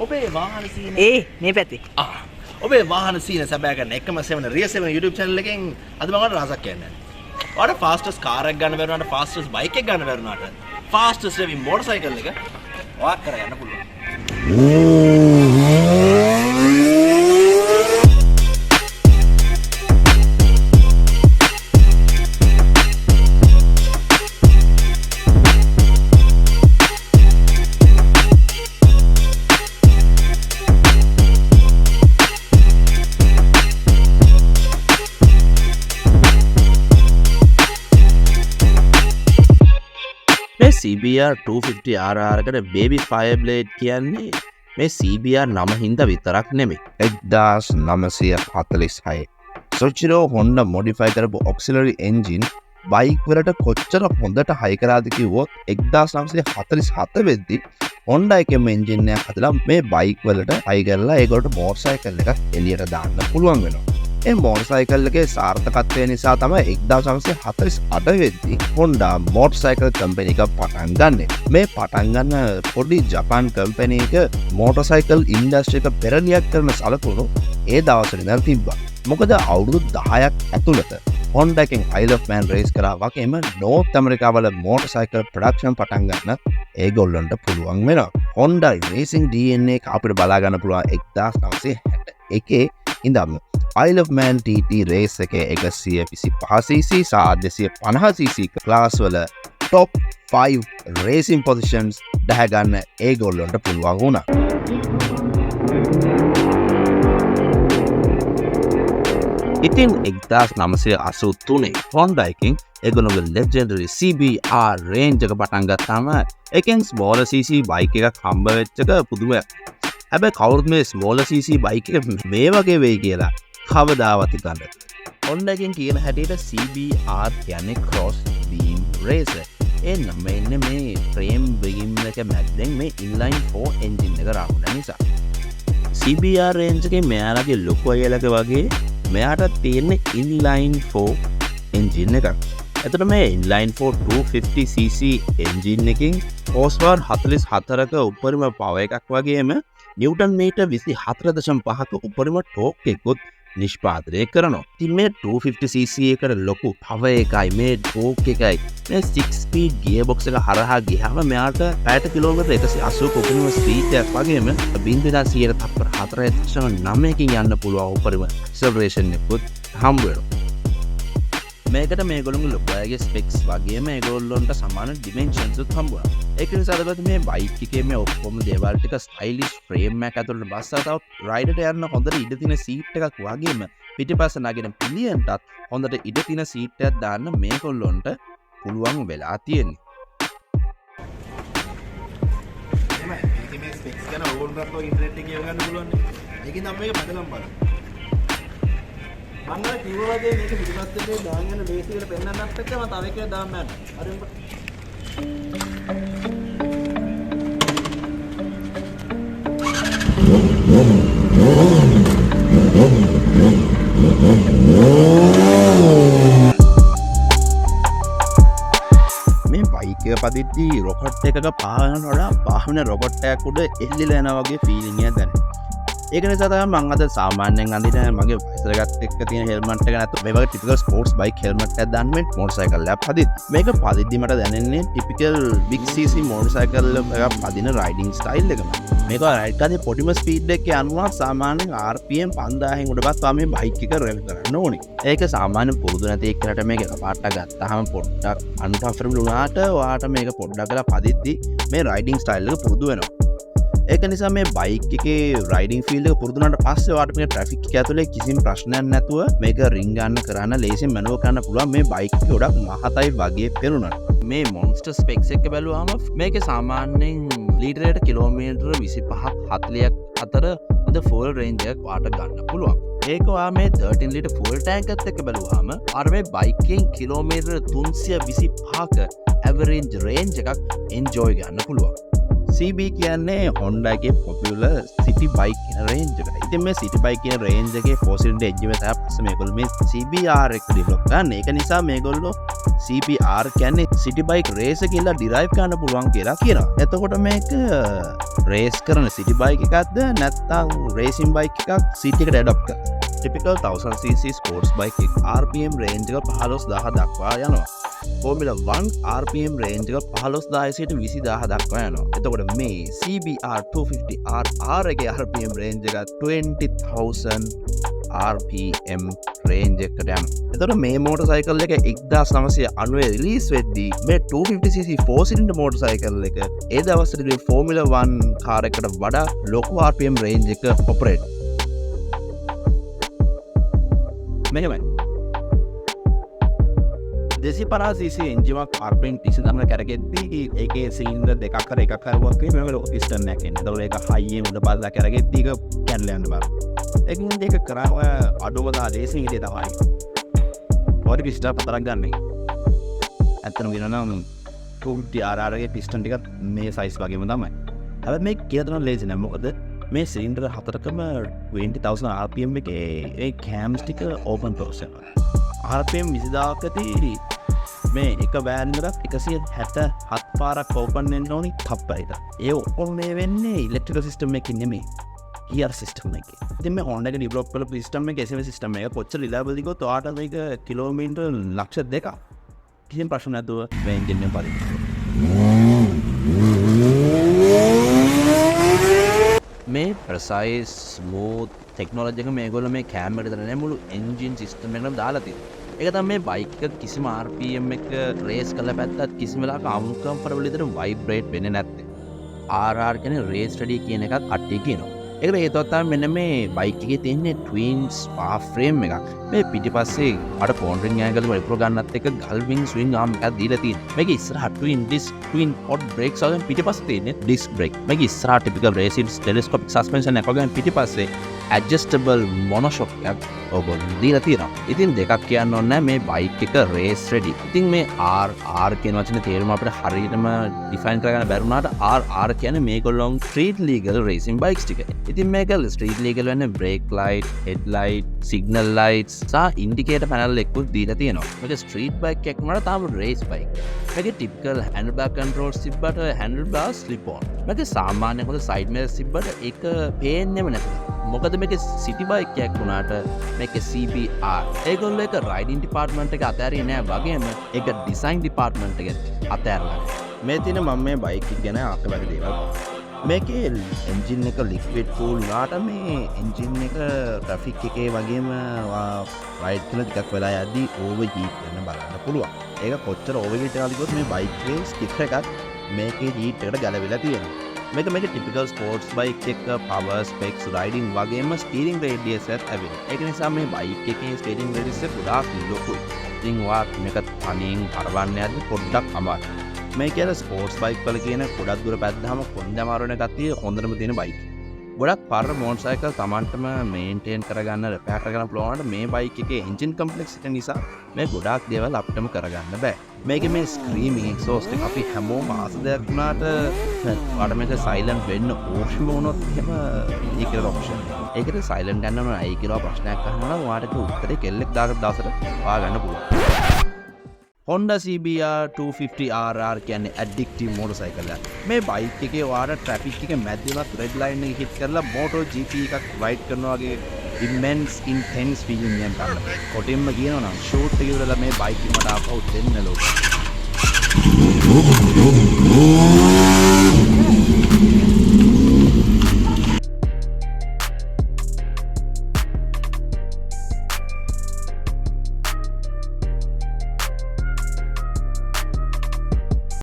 ඔබේ වාහන සීන මේ පැත්තේ. ඔබේ වාහන සීන සැබෑ කරන එකම 7 Rear 7 YouTube channel එකෙන් අද මම ඔයාලට රහසක් කියන්නේ. ඔයාලට fastest car එකක් ගන්න බැරුණාට fastest bike එකක් ගන්න බැරුණාට fastest driving motorcycle එක ඔයාලා කරගන්න පුළුවන්. CBR 250 RR එකට baby fireblade කියන්නේ මේ CBR නම හින්දා විතරක් නෙමෙයි 1946 Soichiro Honda modify කරපු auxiliary engine බයික් වලට කොච්චර හොඳට හයි කරාද කිව්වොත් 1947 වෙද්දි Honda එකේම එන්ජින් එකක් හදලා මේ බයික් වලට හයි කරලා ඒකට motorcycle එකක් එළියට දාන්න පුළුවන් වෙනවා. ඒ motorcycle එකේ සාර්ථකත්වය නිසා තමයි 1948 වෙද්දී Honda motorcycle company එක පටන් ගන්නෙ. මේ පටන් ගන්න පොඩි ජපාන් company එක motorcycle industry එක පෙරලියක් කරන සලකුණු ඒ දවස්වල ඉඳන් තිබ්බා. මොකද අවුරුදු 10ක් ඇතුළත Honda එකෙන් Isle of Man race කරා වගේම North America වල motorcycle production පටන් ගන්න ඒගොල්ලන්ට පුළුවන් වෙනවා. Honda racing DNA එක අපිට බලා ගන්න පුළුවන් 1961 ඉඳන් Isle of Man TT race එකේ 125cc සහ 250cc class වල top 5 racing positions දැහ ගන්න ඒගොල්ලන්ට පුළුවන් වුණා. ඉතින් 1983 Honda එකෙන් ඒගොල්ලෝගේ legendary CBR range එක පටන් ගත්තාම එකෙන් smaller cc bike එකක් හම්බ වෙච්ච එක පුදුමයක්. හැබැයි කවුරුත් මේ smaller cc bike එක මේ වගේ වෙයි කියලා කවදාවත් හිතන්නේ නැහැ. Honda එකෙන් කියන හැටියට CBR කියන්නේ cross beam racer. ඒ නම එන්නේ මේ frame beam එක මැද්දෙන් මේ inline 4 engine එක රවුන නිසා. CBR range එකේ මෙයාලගේ ලොකු අයලක වගේ මෙයාට තියෙන inline 4 engine එකක්. එතකොට මේ inline 4 250cc engine එකකින් horsepower 44ක උපරිම power එකක් වගේම නිව්ටන් මීටර් 24.5ක උපරිම torque එකකුත් නිෂ්පාදනය කරනවා. ඉතින් මේ 250cc එකට ලොකු power එකයි මේ torque එකයි මේ 6 speed gearbox එක හරහා ගියාම මෙයාට පැයට කිලෝමීටර් 180ක උපරිම ස්පීඩ් එකක් වගේම 0.4.9කින් යන්න පුළුවන් උපරිම acceleration එකකුත් හම්බ වෙනවා. මේකට මේගොල්ලෝගේ ලොකු අයගේ ස්පෙක්ස් වගේම ඒගොල්ලොන්ට සමාන ඩිමෙන්ෂන්ස් උත් හම්බ වෙනවා. ඒක නිසා තමයි මේ බයික් එකේ මේ ඔක්කොම දේවල් ටික ස්ටයිලිෂ් ෆ්‍රේම් එකක් ඇතුළට බස්සලා තව රයිඩර්ට යන්න හොඳට ඉඩ තියෙන සීට් එකක් වගේම පිටිපස්ස නගින පිලියන්ටත් හොඳට ඉඩ තියෙන සීට් එකක් දාන්න මේගොල්ලොන්ට පුළුවන් වෙලා තියෙන්නේ. එහෙමයි. ඉතින් මේ ස්පෙක්ස් ගැන ඕගොල්ලන්ට ඔය ඉන්ටර්නෙට් එකේ කියව ගන්න පුළුවන්. ඒකෙන් නම් මේක බදලම් බලන්න. මම කිව්වා වගේ මේක පිටිපස්සේ දාන් යන බේස් එකට පෙන්නන්නත් එක්ක මම තව එකක් දාන්න යනවා. හරි උඹ. මේ බයික් එක පදිද්දී රොකට් එකක පාවනට වඩා පාවන රොකට් එකක් උඩ එල්ලිලා යනවා වගේ ෆීලිං එකක් දැනෙනවා. ඒක නිසා තමයි මම අද සාමාන්‍යයෙන් අඳින මගේ වයසට එක්ක තියෙන හෙල්මට් එක නැත්නම් මේ වගේ ටිපිකල් ස්පෝර්ට්ස් බයික් හෙල්මට් එකක් දාන්න මේ මොටර් එකක් පදිද්දි. මේක පදිද්දි මට දැනෙන්නේ ටිපිකල් big cc මොටර් එකක් පදින රයිඩින් ස්ටයිල් එකම. මේක රයිඩ් කරද්දී පොඩිම ස්පීඩ් එකක යනවා සාමාන්‍යයෙන් RPM 5000න් උඩපත් මේ බයික් එක රෙව් කරන්න ඕනේ. ඒක සාමාන්‍ය පුරුදු නැති එක්කනට මේක පාටක් ගත්තාම පොඩ්ඩක් අන්කම්ෆර්ටබල් වුණාට ඔයාට මේක පොඩ්ඩක් කරලා පදිද්දි මේ රයිඩින් ස්ටයිල් එක පුරුදු වෙනවා. ඒක නිසා මේ බයික් එකේ රයිඩින් ෆීල්ඩ් එක පුරුදු වුණාට පස්සේ ඔයාලට මේ ට්‍රැෆික් එක ඇතුලේ කිසිම ප්‍රශ්නයක් නැතුව මේක රින් ගන්න කරන්න ලේසියෙන් මැනුවර් කරන්න පුළුවන්. මේ බයික් එක ගොඩක් මහතයි වගේ පෙනුනට මේ මොන්ස්ටර් ස්පෙක්ස් එක බැලුවාම මේකේ සාමාන්‍යයෙන් ලීටරයට කිලෝමීටර 25ක් 40ක් අතර ඉඳ ෆුල් රේන්ජ් එකක් වාට ගන්න පුළුවන්. ඒක ඔයා මේ 13 ලීටර් ෆුල් ටැන්ක් එකත් එක්ක බැලුවාම අර මේ බයික් එකෙන් කිලෝමීටර 325ක ඇවරේජ් රේන්ජ් එකක් එන්ජොයි ගන්න පුළුවන්. CB කියන්නේ Honda එකේ popular city bike කියන range එක. ඉතින් මේ city bike කියන range එකේ 4 cylinder engine එක තමයි මේගොල්ලෝ මේ CBR එක develop කරන්නේ. ඒක නිසා මේගොල්ලෝ CBR කියන්නේ city bike race කියලා derive කරන්න පුළුවන් කියලා කියනවා. එතකොට මේක රේස් කරන සිටි බයික එකක්ද නැත්තං රේසින් බයික් එකක් සිටිකට ඩොප්ක typical 1000cc sports bike RPM range එක 15000 දක්වා යනවා. ෆෝමියුලා 1 RPM රේන්ජ් එක 15000 සිට 20000 දක්වා යනවා. එතකොට මේ CBR 250R එකේ RPM රේන්ජ් එක 20000 RPM රේන්ජ් එකට යනවා. එතකොට මේ මෝටර් සයිකල් එක 1990 රිලීස් වෙද්දී මේ 250cc 4 සිලින්ඩර් මෝටර් සයිකල් එක ඒ දවස්වලදී ෆෝමියුලා 1 කාර් එකකට වඩා ලොකු RPM රේන්ජ් එක ඔපරේට්. මෙහෙමයි 250cc එන්ජිමක් RPM 30 ගන්න කරගෙද්දී ඒකේ සිලින්ඩර් දෙකක් කර එකක් කරුවක් මේ ලොකු පිස්ටන් එකක් එන්නේ. එතකොට ඒක හයියෙන් උඩ පල්ලා කරගෙද්දී ඒක කැන්ලා යන්න බෑ. ඒකින් දෙක කරා ඔය අඩුම දා රේසින් ඉතේ තමයි. බෝඩි පිස්ටන් පතරක් ගන්න. ඇත්තටම කියනවා නම් 250R ගේ පිස්ටන් ටිකත් මේ සයිස් වගේම තමයි. හැබැයි මේක කියලා තමයි ලේසි නෑ. මොකද මේ සිලින්ඩර් හතරකම 20000 RPM එකේ ඒ කෑම්ස් ටික ඕපන් ක්ලෝස් වෙනවා. RPM 20000කදී මේ එක වෑන් එකක් 167 පාරක් ඕපන් වෙන්න ඕනි තප්පයිට. ඒ ඔක්කොම මේ වෙන්නේ ඉලෙක්ට්‍රිකල් සිස්ටම් එකකින් නෙමෙයි. ER සිස්ටම් එකේ. ඉතින් මේ Honda එක ඩෙවලොප් කරපු සිස්ටම් එක SMS සිස්ටම් එක කොච්චර රිලයබල්ද කිව්වොත් ඔයාට මේක කිලෝමීටර් ලක්ෂ 2ක් කිසිම ප්‍රශ්න නැතුව මේ එන්ජින් එක පරිදි. මේ ප්‍රසයිස් ස්මූත් ටෙක්නොලොජි එක මේගොල්ලෝ මේ කෑම් එකට දාලා මුළු එන්ජින් සිස්ටම් එකම දාලා තියෙනවා. ඒක තමයි මේ බයික් එක කිසිම RPM එක රේස් කරලා පැත්තත් කිසිම වෙලාවක අන්කම්ෆර්ටබල් විදිහට වයිබ්‍රේට් වෙන්නේ නැත්තේ. RR කියන්නේ රේස් රෙඩි කියන එකත් අට්ටිය කියනවා. ඒකට හේතුවක් තමයි මෙන්න මේ බයික් එකේ තියෙන ට්වින් ස්පා ෆ්‍රේම් එකක්. මේ පිටිපස්සේ අර කෝන්ට්‍රින් ඇන්ගල් වල ඉම්ප්‍රූව් ගන්නත් එක ගල්වින් ස්විං ආම් එකක් දීලා තියෙනවා. මේක ඉස්සරහ twin disc twin hot brakes වලින් පිටිපස්සේ තියෙන ඩිස්ක් බ්‍රේක්. මේක ඉස්සරහ ටිපිකල් රේසින් ටෙලෙස්කෝපික් සස්පෙන්ෂන් එකක් වගේ පිටිපස්සේ ඇඩ්ජස්ටබල් මොනොෂොක් එකක් ඔයගොල්ලෝ දීලා තියෙනවා. ඉතින් දෙකක් කියන්න ඕනේ මේ බයික් එක රේස් රෙඩි. ඉතින් මේ RR කියන වචනේ තේරුම අපිට හරියටම ඩිෆයින් කරගන්න බැරුණාට RR කියන්නේ මේගොල්ලෝ ස්ට්‍රීට් ලීගල් රේසින් බයික්ස් ටික. ඉතින් මේක ස්ට්‍රීට් ලීගල් වෙන්නේ brake light, head light, signal lights සහ ඉන්ඩිකේටර් පැනල් එකකුත් දීලා තියෙනවා. මේක ස්ට්‍රීට් බයික් එකක් වුණාට තාම රේස් බයික්. මේකේ ටිපිකල් හැන්ඩල් බාර් කන්ට්‍රෝල්ස් තිබ්බට හැන්ඩල් බාර් ස්ලිප් ඔන්. මේකේ සාමාන්‍ය හොඳ සයිඩ් මිරර්ස් තිබ්බට ඒක පේන්නේම නැතිව. මොකද මේක සිටි බයික් එකක් වුණාට මේක CBR. ඒගොල්ලෝ ඒක රයිඩින් ඩිපාර්ට්මන්ට් එක අතෑරියේ නෑ වගේම ඒක ඩිසයින් ඩිපාර්ට්මන්ට් එකෙත් අතෑරලා. මේ තියෙන මම මේ බයික් එක ගැන අහක වැඩි දේවල්. මේකේ එන්ජින් එක ලික්විඩ් කූල් වුණාට මේ එන්ජින් එක ට්‍රැෆික් එකේ වගේම රයිඩ් කරන ටිකක් වෙලා යද්දී ඕවර් හීට් වෙන්න බලන්න පුළුවන්. ඒක කොච්චර ඕවර් හීට් එකක්ද කිව්වොත් මේ බයික් එකේ ස්ටිකර් එකක් මේකේ හීට් එකට ගැලවිලා තියෙනවා. මේක ටිපිකල් ස්පෝර්ට්ස් බයික් එක පවර් ස්පෙක්ස් රයිඩින් වගේම ස්ටීරිං රේඩියස් එකත් ඇවිල්ලා. ඒක නිසා මේ බයික් එකේ ස්ටීරිං රේඩියස් එක ගොඩාක් ලොකුයි. ඉතින් ඔයාත් මේක තනියෙන් හරවන්න යද්දි පොඩ්ඩක් අමාරුයි. මේ කියලා ස්පෝර්ට්ස් බයික් වල කියන ගොඩක් දුර පැද්දාම කොන්ද අමාරු වෙන ගතිය හොඳටම තියෙන බයික්. ගොඩක් පරණ මෝටර් සයිකල් Tamanටම මේන්ටේන් කරගන්න රිපෙයාර් කරගන්න පුළුවන් වුණාට මේ බයික් එකේ එන්ජින් කම්ප්ලෙක්සිටි නිසා මේ ගොඩාක් දේවල් අපිටම කරගන්න බෑ. මේකේ මේ ස්ක්‍රීමින් එක්සෝස්ට් එක අපි හැමෝම ආස දෙයක් වුණාට වඩ මේක සයිලන්ට් වෙන්න ඕෂ්ම වුණොත් එහෙම ඒක ඔප්ෂන්. ඒකට සයිලන්ට් ගන්න ඕන අය කියලා ප්‍රශ්නයක් අහනවා නම් ඔයාලට උත්තරේ කෙල්ලෙක් දාගත්ත දවසට හොයාගන්න පුළුවන්. Honda CBR 250RR කියන්නේ ඇඩික්ටිව් මෝටර් සයිකල් එකක්. මේ බයික් එකේ ඔයාලට ට්‍රැෆික් එක මැද්දේ උනත් රෙඩ් ලයින් එක හිට් කරලා MotoGP එකක් රයිඩ් කරනවා වගේ immense intense feeling එකක් ගන්න. කොටින්ම කියනවා නම් ෂූට් එක ඉවරලා මේ බයික් එක මට ආපහු දෙන්න ලෝක.